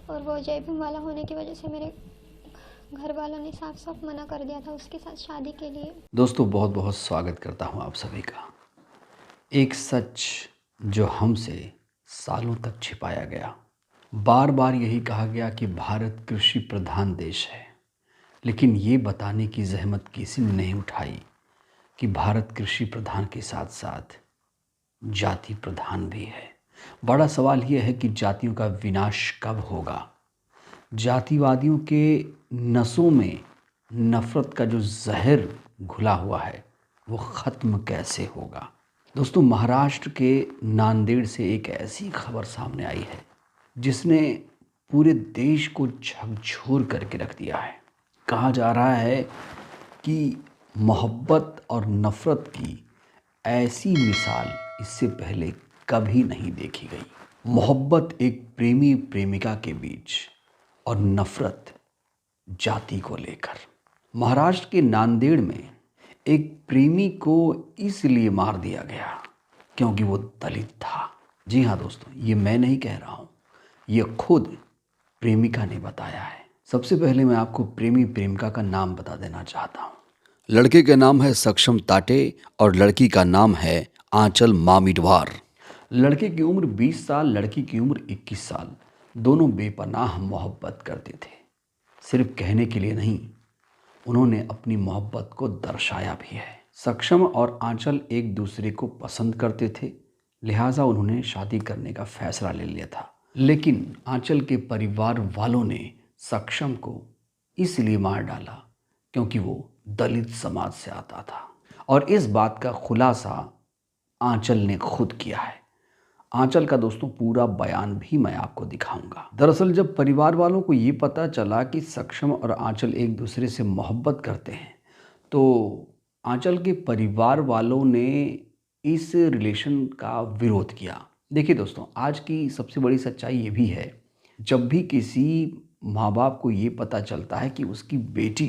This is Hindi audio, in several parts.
और वो जय भीम वाला होने की वजह से मेरे घर वालों ने साफ साफ मना कर दिया था उसके साथ शादी के लिए। दोस्तों बहुत बहुत स्वागत करता हूं आप सभी का। एक सच जो हमसे सालों तक छिपाया गया। बार बार यही कहा गया कि भारत कृषि प्रधान देश है, लेकिन ये बताने की जहमत किसी ने नहीं उठाई कि भारत कृषि प्रधान के साथ साथ जाति प्रधान भी है। बड़ा सवाल यह है कि जातियों का विनाश कब होगा। जातिवादियों के नसों में नफ़रत का जो जहर घुला हुआ है वो ख़त्म कैसे होगा। दोस्तों, महाराष्ट्र के नांदेड़ से एक ऐसी खबर सामने आई है जिसने पूरे देश को झकझोर करके रख दिया है। कहा जा रहा है कि मोहब्बत और नफ़रत की ऐसी मिसाल इससे पहले कभी नहीं देखी गई। मोहब्बत एक प्रेमी प्रेमिका के बीच और नफ़रत जाति को लेकर। महाराष्ट्र के नांदेड़ में एक प्रेमी को इसलिए मार दिया गया क्योंकि वो दलित था। जी हाँ दोस्तों, ये मैं नहीं कह रहा हूँ, ये खुद प्रेमिका ने बताया है। सबसे पहले मैं आपको प्रेमी प्रेमिका का नाम बता देना चाहता हूँ। लड़के का नाम है सक्षम ताटे और लड़की का नाम है आंचल मामिडवार। लड़के की उम्र 20 साल, लड़की की उम्र 21 साल। दोनों बेपनाह मोहब्बत करते थे। सिर्फ कहने के लिए नहीं, उन्होंने अपनी मोहब्बत को दर्शाया भी है। सक्षम और आंचल एक दूसरे को पसंद करते थे, लिहाजा उन्होंने शादी करने का फैसला ले लिया था। लेकिन आंचल के परिवार वालों ने सक्षम को इसलिए मार डाला क्योंकि वो दलित समाज से आता था। और इस बात का खुलासा आंचल ने खुद किया है। आंचल का दोस्तों पूरा बयान भी मैं आपको दिखाऊंगा। दरअसल जब परिवार वालों को ये पता चला कि सक्षम और आंचल एक दूसरे से मोहब्बत करते हैं, तो आंचल के परिवार वालों ने इस रिलेशन का विरोध किया। देखिए दोस्तों, आज की सबसे बड़ी सच्चाई ये भी है, जब भी किसी माँ बाप को ये पता चलता है कि उसकी बेटी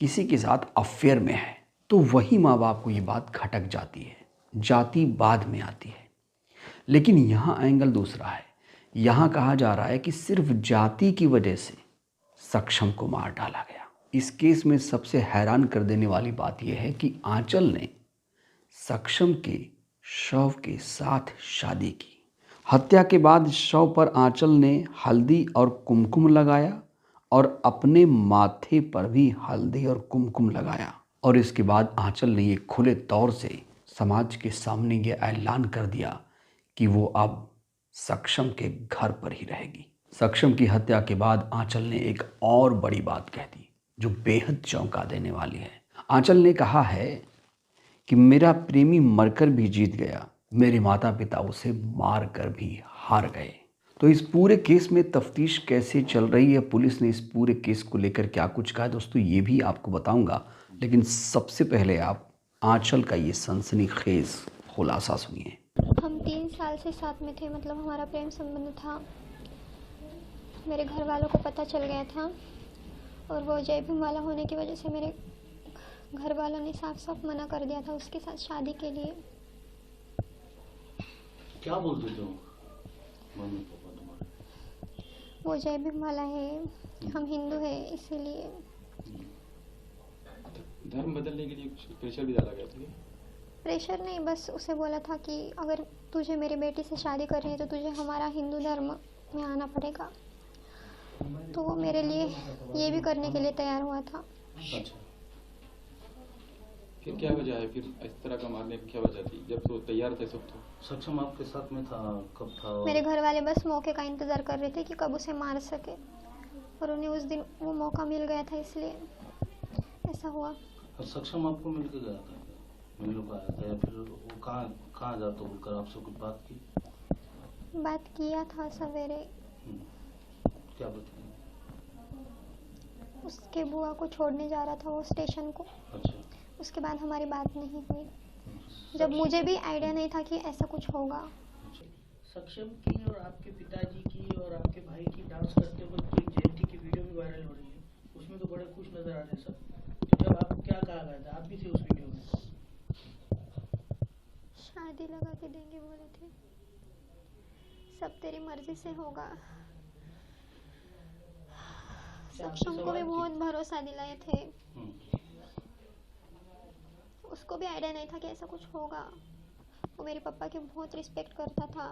किसी के साथ अफेयर में है, तो वही माँ बाप को ये बात खटक जाती है, जाति बाद में आती है। लेकिन यहाँ एंगल दूसरा है। यहाँ कहा जा रहा है कि सिर्फ जाति की वजह से सक्षम को मार डाला गया। इस केस में सबसे हैरान कर देने वाली बात यह है कि आंचल ने सक्षम के शव के साथ शादी की। हत्या के बाद शव पर आंचल ने हल्दी और कुमकुम लगाया और अपने माथे पर भी हल्दी और कुमकुम लगाया। और इसके बाद आंचल ने ये खुले तौर से समाज के सामने ये ऐलान कर दिया कि वो अब सक्षम के घर पर ही रहेगी। सक्षम की हत्या के बाद आंचल ने एक और बड़ी बात कह दी जो बेहद चौंका देने वाली है। आंचल ने कहा है कि मेरा प्रेमी मरकर भी जीत गया, मेरे माता पिता उसे मार कर भी हार गए। तो इस पूरे केस में तफ्तीश कैसे चल रही है, पुलिस ने इस पूरे केस को लेकर क्या कुछ कहा दोस्तों, ये भी आपको बताऊंगा। लेकिन सबसे पहले आप आंचल का ये सनसनीखेज खुलासा सुनिए। हम 3 साल से साथ में थे, मतलब हमारा प्रेम संबंध था। मेरे घर वालों को पता चल गया था और वो जय भीम वाला होने की वजह से मेरे घर वालों ने साफ साफ मना कर दिया था उसके साथ शादी के लिए। क्या बोलते थे मम्मी पापा तुम्हारे? वो जय भीम वाला है, हम हिंदू है, इसीलिए। धर्म बदलने के लिए कुछ प्रेशर भी डाला गया था? प्रेशर नहीं, बस उसे बोला था कि अगर तुझे मेरी बेटी से शादी करनी है तो तुझे हमारा हिंदू धर्म में आना पड़ेगा। तो वो मेरे लिए ये भी करने के लिए तैयार हुआ था। अच्छा, फिर क्या वजह है, फिर इस तरह का मारने की क्या वजह थी जब तो तैयार थे सब? तो सक्षम आपके साथ में था, कब था? मेरे घर वाले बस मौके का इंतज़ार कर रहे थे कि कब उसे मार सके, और उन्हें उस दिन वो मौका मिल गया था, इसलिए ऐसा हुआ। और सक्षम आपको मिल के गया था, मिलने को आया था, या फिर वो कहाँ जाता बोलकर आपसे कुछ बात की? बात किया था सवेरे। क्या बताया? उसके बुआ को छोड़ने जा रहा था वो स्टेशन को। अच्छा। उसके बाद हमारी बात नहीं हुई, जब मुझे भी आइडिया नहीं था कि ऐसा कुछ होगा। सक्षम की और आपके पिताजी की और आपके भाई की डांस करते वक्त एक जयंती की वीडियो भी वायरल हो रही है, उसमें तो बड़े खुश नजर आ रहे हैं सब। तो जब आपको क्या कहा गया था, आप भी थे उस वीडियो में? शादी लगा के देंगे बोले थे, सब तेरी मर्जी से होगा। आपसे सक्षम को भी सवाल बहुत भरोसा दिलाए थे, हम्म। उसको भी आइडिया नहीं था कि ऐसा कुछ होगा। वो मेरे पापा की बहुत रिस्पेक्ट करता था।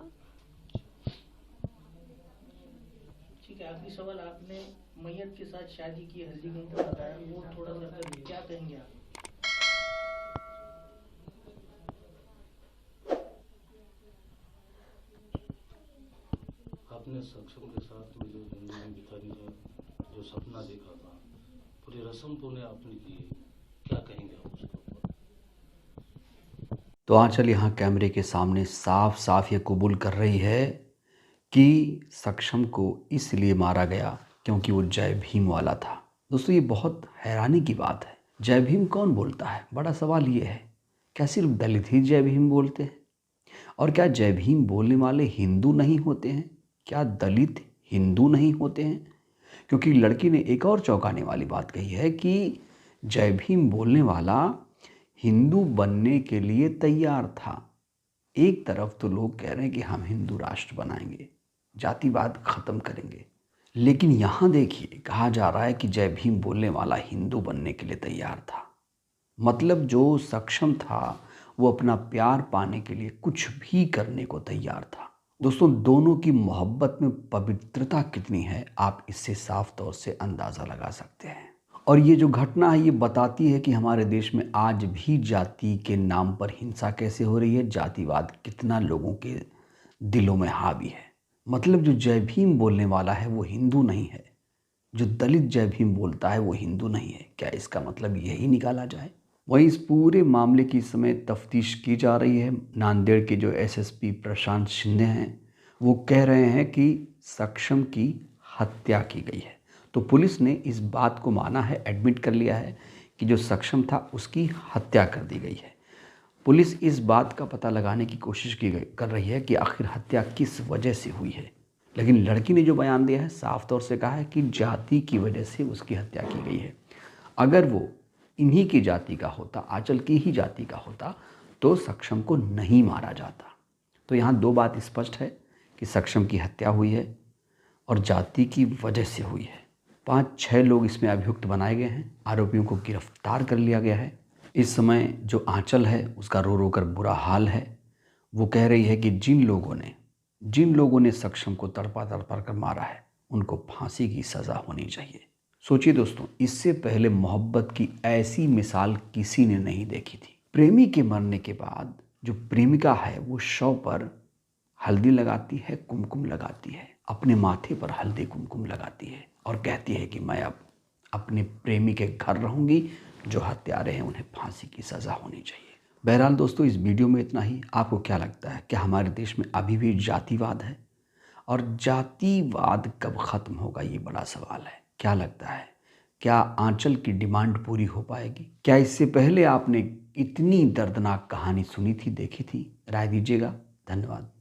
ठीक है, आखिरी सवाल, आपने मैयत के साथ शादी की, हल्दी कुंकू लगाया, वो थोड़ा सा करिए, क्या कहेंगे आप? आपने सक्षम के साथ में जो जिंदगी बिताने का जो सपना देखा था, पूरी रस्म पुणे आपने की, क्या कहेंगे आप उसके ऊपर? तो आंचल यहाँ कैमरे के सामने साफ साफ ये कबूल कर रही है कि सक्षम को इसलिए मारा गया क्योंकि वो जय भीम वाला था। दोस्तों ये बहुत हैरानी की बात है। जय भीम कौन बोलता है? बड़ा सवाल ये है, क्या सिर्फ दलित ही जय भीम बोलते हैं? और क्या जय भीम बोलने वाले हिंदू नहीं होते हैं? क्या दलित हिंदू नहीं होते हैं? क्योंकि लड़की ने एक और चौंकाने वाली बात कही है कि जय भीम बोलने वाला हिंदू बनने के लिए तैयार था। एक तरफ तो लोग कह रहे हैं कि हम हिंदू राष्ट्र बनाएंगे, जातिवाद खत्म करेंगे, लेकिन यहाँ देखिए कहा जा रहा है कि जय भीम बोलने वाला हिंदू बनने के लिए तैयार था। मतलब जो सक्षम था वो अपना प्यार पाने के लिए कुछ भी करने को तैयार था। दोस्तों दोनों की मोहब्बत में पवित्रता कितनी है आप इससे साफ तौर से अंदाज़ा लगा सकते हैं। और ये जो घटना है ये बताती है कि हमारे देश में आज भी जाति के नाम पर हिंसा कैसे हो रही है, जातिवाद कितना लोगों के दिलों में हावी है। मतलब जो जय भीम बोलने वाला है वो हिंदू नहीं है, जो दलित जय भीम बोलता है वो हिंदू नहीं है। क्या इसका मतलब यही निकाला जाए? वहीं इस पूरे मामले की इस समय तफ्तीश की जा रही है। नांदेड़ के जो एसएसपी प्रशांत शिंदे हैं वो कह रहे हैं कि सक्षम की हत्या की गई है। तो पुलिस ने इस बात को माना है, एडमिट कर लिया है कि जो सक्षम था उसकी हत्या कर दी गई है। पुलिस इस बात का पता लगाने की कोशिश कर रही है कि आखिर हत्या किस वजह से हुई है। लेकिन लड़की ने जो बयान दिया है साफ तौर से कहा है कि जाति की वजह से उसकी हत्या की गई है। अगर वो इन्हीं की जाति का होता, आंचल की ही जाति का होता, तो सक्षम को नहीं मारा जाता। तो यहाँ दो बात स्पष्ट है कि सक्षम की हत्या हुई है और जाति की वजह से हुई है। 5-6 लोग इसमें अभियुक्त बनाए गए हैं, आरोपियों को गिरफ्तार कर लिया गया है। इस समय जो आंचल है उसका रो रो कर बुरा हाल है। वो कह रही है कि जिन लोगों ने सक्षम को तड़पा कर मारा है उनको फांसी की सज़ा होनी चाहिए। सोचिए दोस्तों, इससे पहले मोहब्बत की ऐसी मिसाल किसी ने नहीं देखी थी। प्रेमी के मरने के बाद जो प्रेमिका है वो शव पर हल्दी लगाती है, कुमकुम लगाती है, अपने माथे पर हल्दी कुमकुम लगाती है और कहती है कि मैं अब अपने प्रेमी के घर रहूंगी, जो हत्यारे हैं उन्हें फांसी की सज़ा होनी चाहिए। बहरहाल दोस्तों इस वीडियो में इतना ही। आपको क्या लगता है, क्या हमारे देश में अभी भी जातिवाद है? और जातिवाद कब ख़त्म होगा, ये बड़ा सवाल है। क्या लगता है, क्या आंचल की डिमांड पूरी हो पाएगी? क्या इससे पहले आपने इतनी दर्दनाक कहानी सुनी थी, देखी थी? राय दीजिएगा। धन्यवाद।